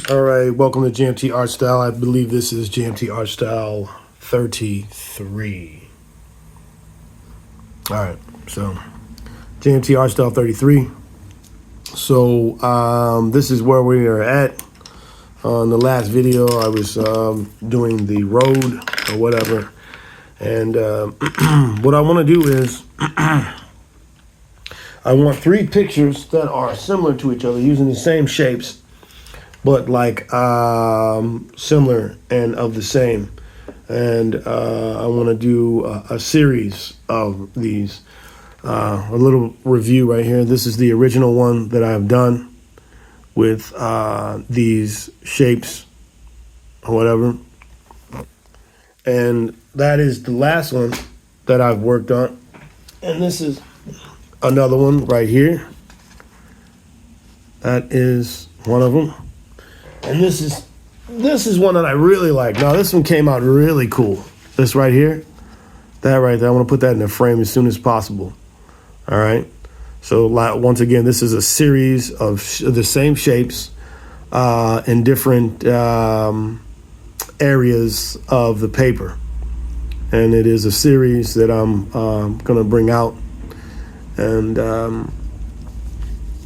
All right, welcome to JMT Art Style. I believe this is JMT Art Style 33. All right, so JMT Art Style 33. So this is where we are at. On the last video, I was doing the road or whatever. And what I want to do is I want 3 pictures that are similar to each other using the same shapes, but like similar and of the same. And I want to do a series of these. A little review right here. This is the original one that I've done with these shapes or whatever. And that is the last one that I've worked on. And this is another one right here. That is one of them. And this is one that I really like. Now this one came out really cool. This right here, that right there. I want to put that in the frame as soon as possible. All right. So once again, this is a series of the same shapes in different areas of the paper. And it is a series that I'm going to bring out. And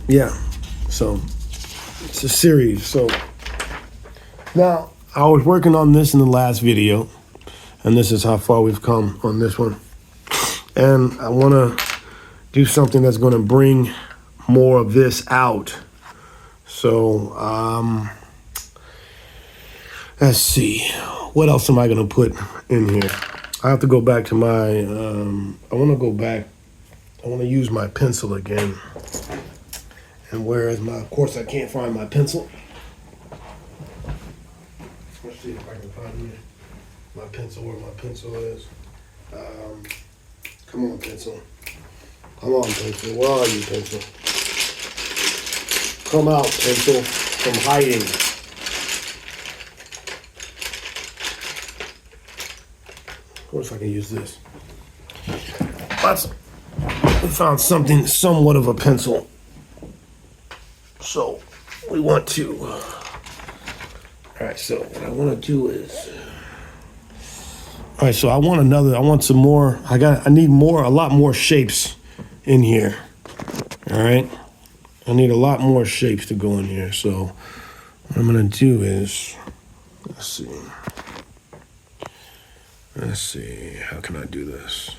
yeah, so it's a series. So now I was working on this in the last video, and this is how far we've come on this one. And I want to do something that's going to bring more of this out. So let's see, what else am I going to put in here? I have to go back to my, I want to use my pencil again. And where is my, of course I can't find my pencil. Let's see if I can find my pencil, where my pencil is. Come on, pencil. Come on, pencil. Where are you, pencil? Come out, pencil, from hiding. Of course I can use this. We found something somewhat of a pencil. So we want to, all right, so what I want to do is, all right, so I want some more, I need a lot more shapes in here. All right. I need a lot more shapes to go in here. So what I'm going to do is, let's see, how can I do this?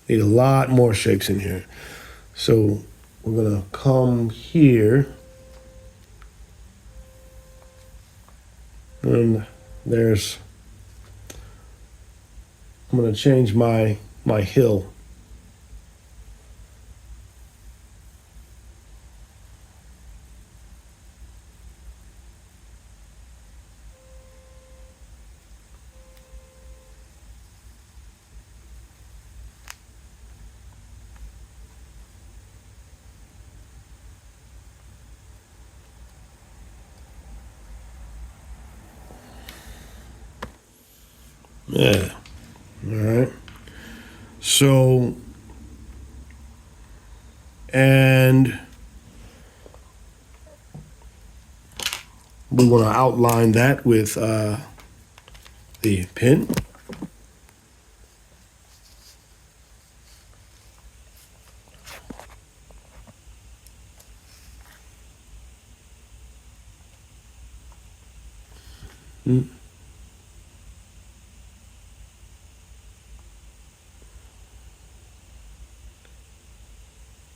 Need a lot more shapes in here. So we're going to come here. And I'm going to change my hill. Yeah. All right. So, and we want to outline that with the pen.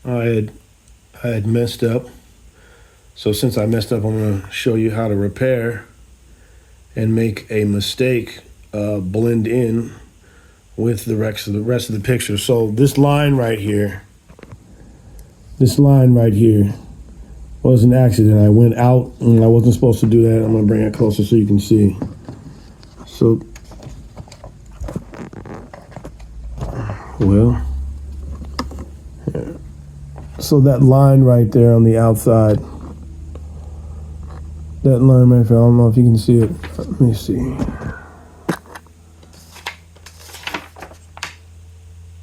I had messed up. So since I messed up, I'm going to show you how to repair and make a mistake blend in with the rest of the picture. So this line right here was an accident. I went out and I wasn't supposed to do that. I'm going to bring it closer so you can see. So, well, so that line right there on the outside, that line right there, I don't know if you can see it. Let me see.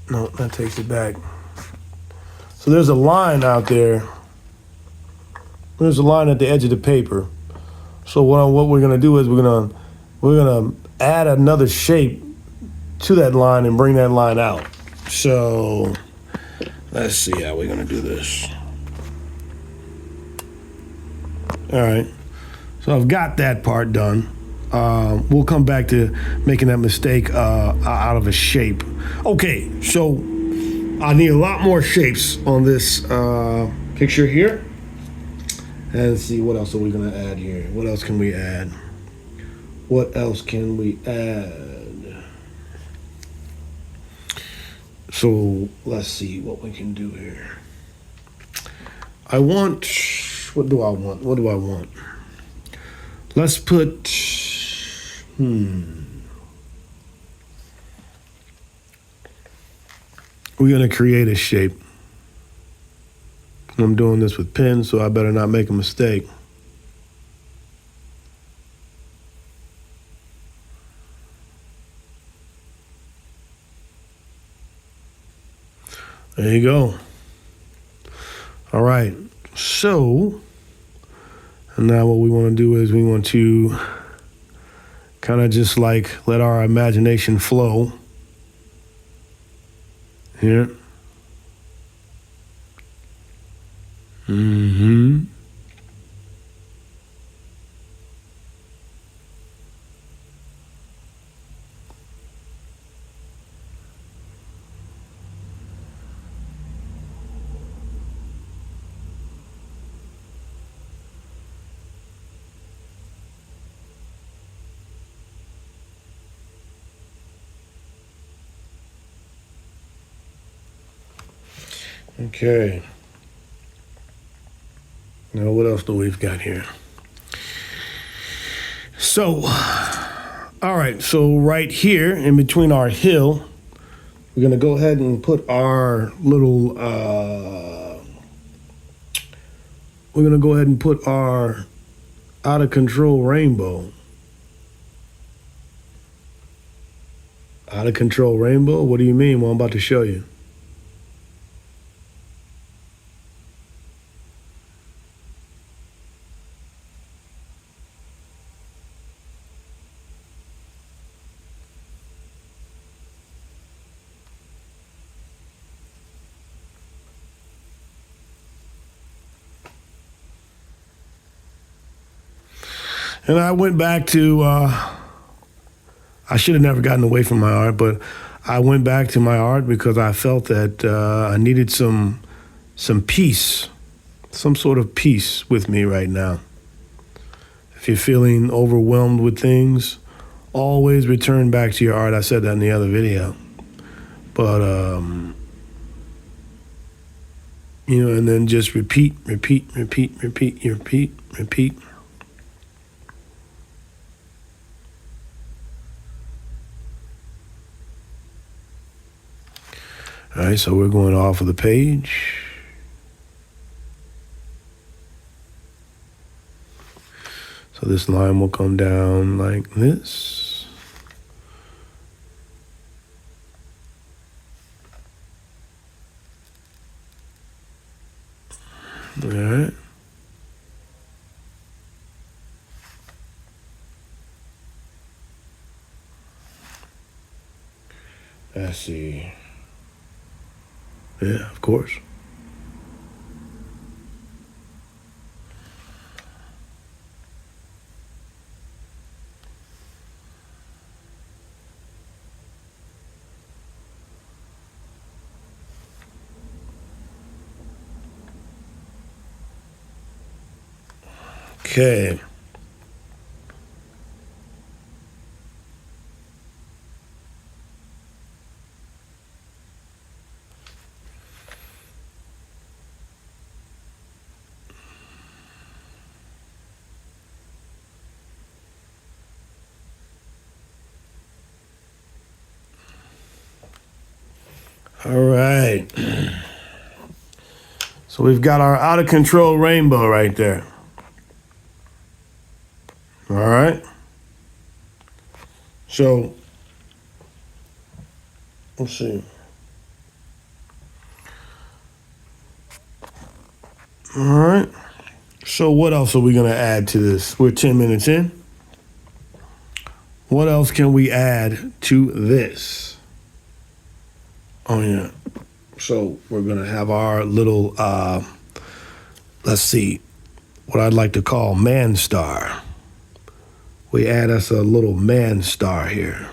No, that takes it back. So there's a line out there There's a line at the edge of the paper. So what we're gonna do is we're gonna add another shape to that line and bring that line out. So let's see how we're gonna do this. All right. So I've got that part done. We'll come back to making that mistake out of a shape. Okay, so I need a lot more shapes on this picture here. And let's see, what else are we gonna add here? What else can we add? What else can we add? So let's see what we can do here. What do I want? Let's put, we're gonna create a shape. I'm doing this with pens, so I better not make a mistake. There you go. All right, so now what we want to do is we want to kind of just like let our imagination flow here. Okay. Now what else do we've got here? So, all right, so right here in between our hill, we're gonna go ahead and put our little, we're gonna go ahead and put our out of control rainbow. Out of control rainbow? What do you mean? Well, I'm about to show you. And I went back to, I should have never gotten away from my art, but I went back to my art because I felt that I needed some peace, some sort of peace with me right now. If you're feeling overwhelmed with things, always return back to your art. I said that in the other video. But, and then just repeat. All right, so we're going off of the page. So this line will come down like this. All right. Let's see. Yeah, of course. Okay. All right. So we've got our out of control rainbow right there. All right. So let's see. All right. So what else are we going to add to this? We're 10 minutes in. What else can we add to this? Oh, yeah. So we're going to have our little, let's see, what I'd like to call man star. We add us a little man star here.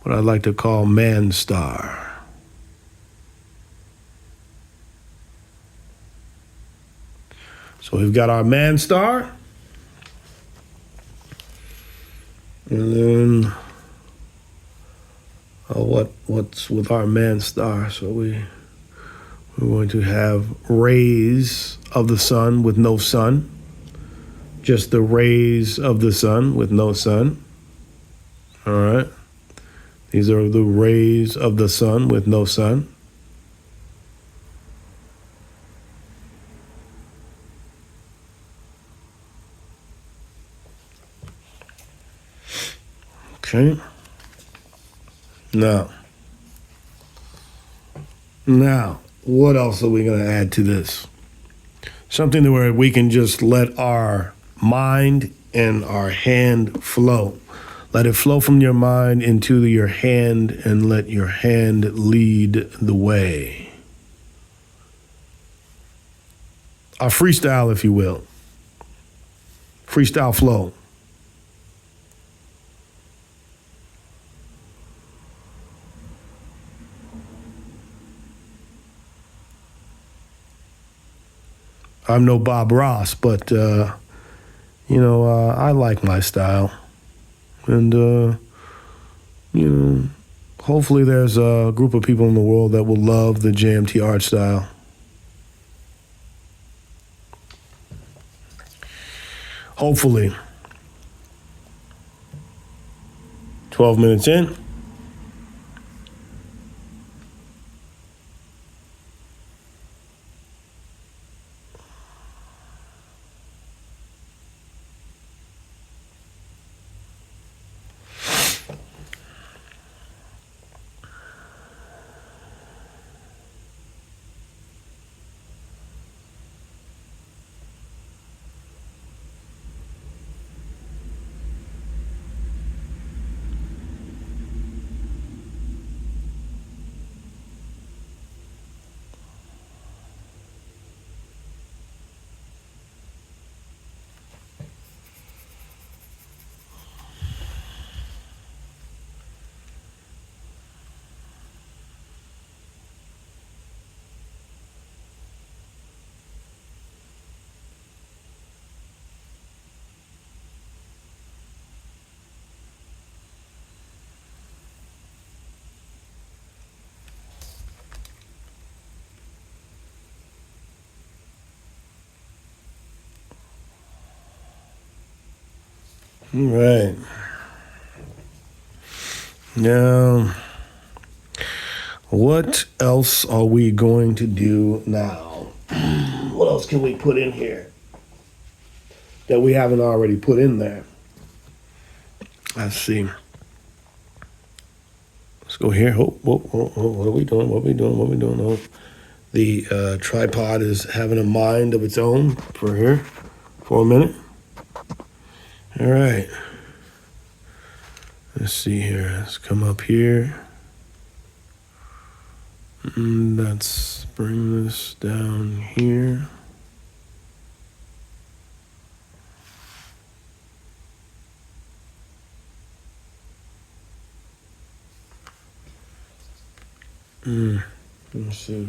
What I'd like to call man star. So we've got our man star. And then what's with our man star? So we're going to have rays of the sun with no sun. Just the rays of the sun with no sun. All right. These are the rays of the sun with no sun. Okay. Now, what else are we going to add to this? Something where we can just let our mind and our hand flow. Let it flow from your mind into your hand and let your hand lead the way. A freestyle, if you will. Freestyle flow. I'm no Bob Ross, but, I like my style. And, hopefully there's a group of people in the world that will love the JMT Art Style. Hopefully. 12 minutes in. All right. Now, what else are we going to do now? What else can we put in here that we haven't already put in there? Let's see. Let's go here. Oh, what are we doing? Oh, the tripod is having a mind of its own for a minute. All right. Let's see here. Let's come up here. Let's bring this down here. Let's see.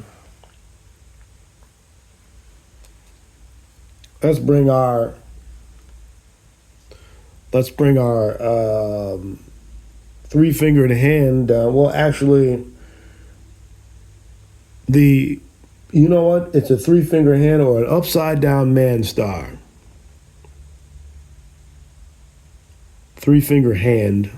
Let's bring our three-fingered hand down. Well, actually, you know what? It's a three-finger hand or an upside-down man star. Three-finger hand.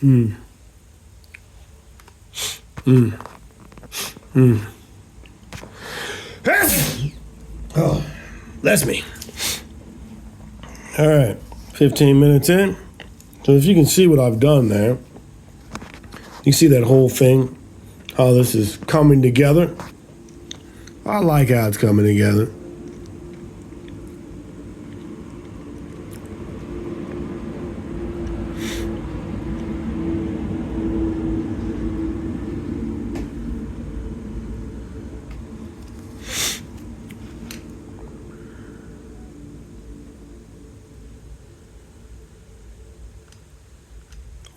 Mm. Mm. Mm. Oh, that's me. All right, 15 minutes in. So if you can see what I've done there, you see that whole thing, how this is coming together. I like how it's coming together.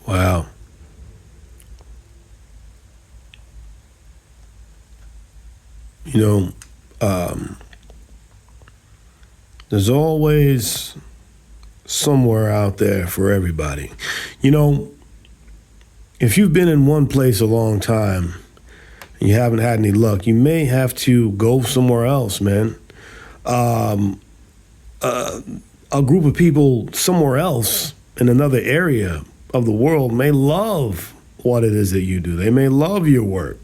Wow. You know, there's always somewhere out there for everybody. You know, if you've been in one place a long time and you haven't had any luck, you may have to go somewhere else, man. A group of people somewhere else in another area of the world may love what it is that you do. They may love your work.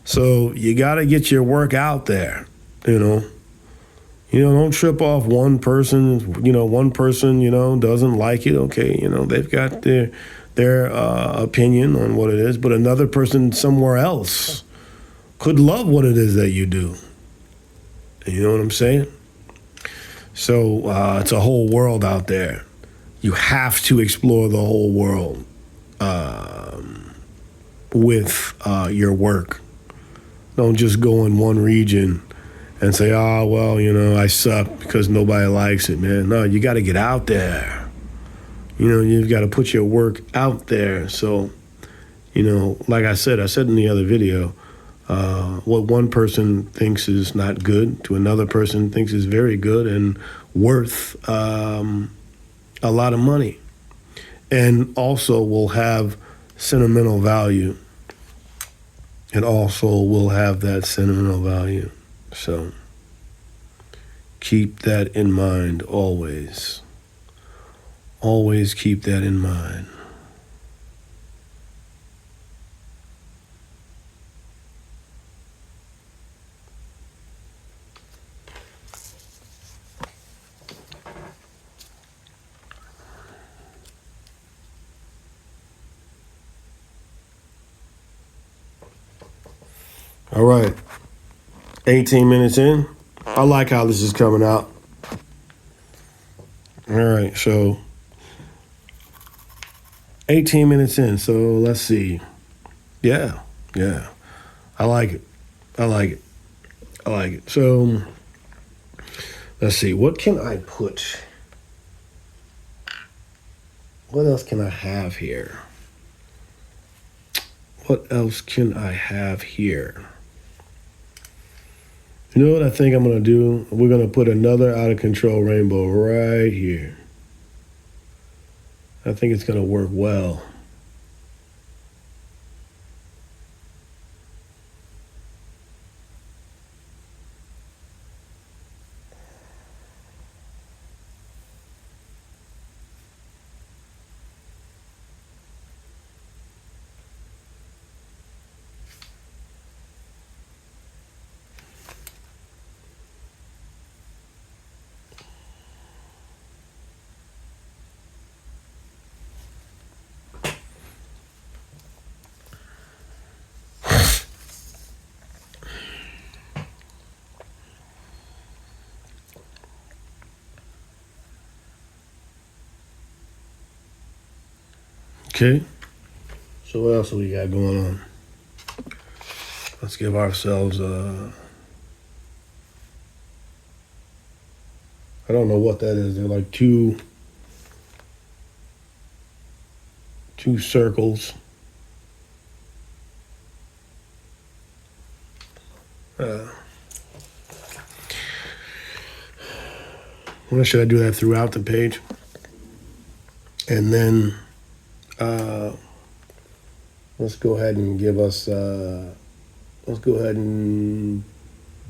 So you got to get your work out there, you know. Don't trip off one person. One person, doesn't like it. Okay, they've got their opinion on what it is, but another person somewhere else could love what it is that you do. You know what I'm saying? So it's a whole world out there. You have to explore the whole world with your work. Don't just go in one region and say, oh, well, I suck because nobody likes it, man. No, you got to get out there. You've got to put your work out there. So, like I said in the other video, what one person thinks is not good to another person thinks is very good and worth a lot of money. And also will have sentimental value. It also will have that sentimental value. So keep that in mind always. Always keep that in mind. All right. 18 minutes in. I like how this is coming out. All right, so 18 minutes in. So let's see. Yeah. I like it. So let's see. What can I put? What else can I have here? You know what I think I'm going to do? We're going to put another out of control rainbow right here. I think it's going to work well. Okay. So what else do we got going on? Let's give ourselves I don't know what that is. They're like two circles. Why should I do that throughout the page? And then let's go ahead and give us, let's go ahead and,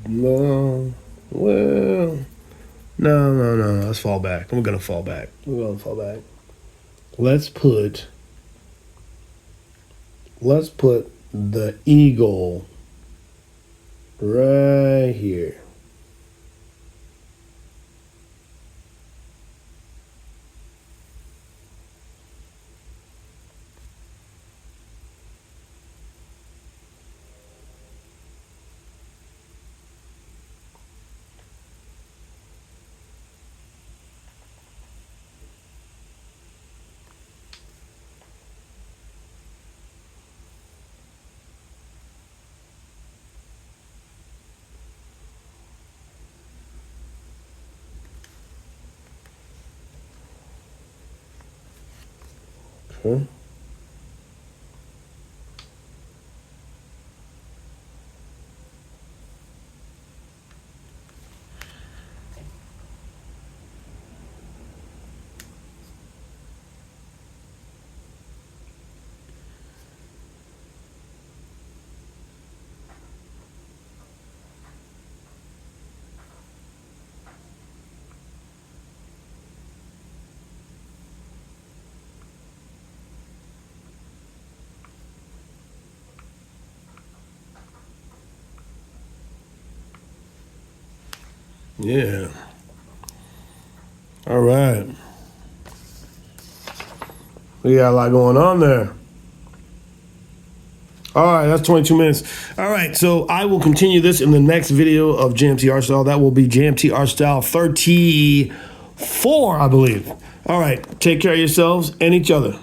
no, let's fall back. We're going to fall back. Let's put let's put the eagle right here. Okay. Yeah. All right. We got a lot going on there. All right, that's 22 minutes. All right, so I will continue this in the next video of JMT Art Style. That will be JMT Art Style 34, I believe. All right, take care of yourselves and each other.